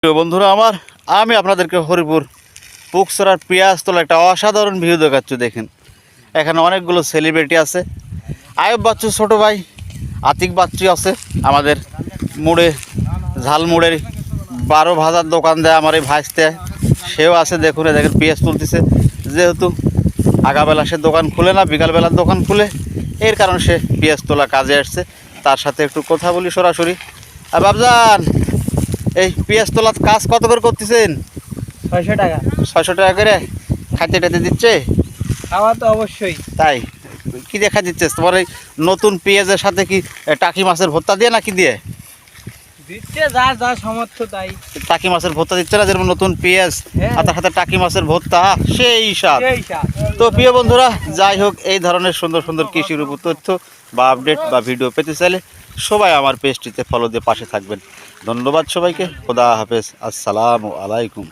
প্রিয় বন্ধুরা আমার, আমি আপনাদেরকে হরিপুর পুকসরার পেঁয়াজ তোলা একটা অসাধারণ ভিউ দেখাচ্ছি। দেখেন এখানে অনেকগুলো সেলিব্রিটি আছে। আয়ব বাচ্চু ছোটো ভাই, আতিক বাচ্চু আছে, আমাদের মুড়ে ঝালমুড়ের 12 ভাজার দোকান দেয় আমার এই ভাইসতে, সেও আছে। দেখুন দেখেন পেঁয়াজ তুলতেছে, যেহেতু আগাবেলা সে দোকান খুলে না, বিকালবেলার দোকান খুলে, এর কারণ সে পেঁয়াজ তোলা কাজে আসছে। তার সাথে একটু কথা বলি সরাসরি। আর বাবজান, এই পেঁয়াজ তোলার কাজ কত করে করতেছেন? 600 টাকা। 600 টাকা করে খাইতে টাইতে দিচ্ছে? খাওয়া তো অবশ্যই। তাই কি দেখা দিচ্ছে তোমার এই নতুন পেঁয়াজের সাথে? কি টাকি মাছের ভর্তা দিয়ে না কি দিয়ে দিচ্ছে? যার যা সামর্থ্য তাই। টাকি মাছের ভর্তা দিচ্ছে না, যেরকম নতুন পেঁয়াজ আর তার সাথে টাকি মাছের ভর্তা, সেই স্বাদ। তো প্রিয় বন্ধুরা, যাই হোক, এই ধরনের সুন্দর সুন্দর কৃষির উপর তথ্য বা আপডেট বা ভিডিও পেতে চাইলে সবাই আমার পেজটিতে ফলো দিয়ে পাশে থাকবেন। ধন্যবাদ সবাইকে। খোদা হাফেজ। আসসালামু আলাইকুম।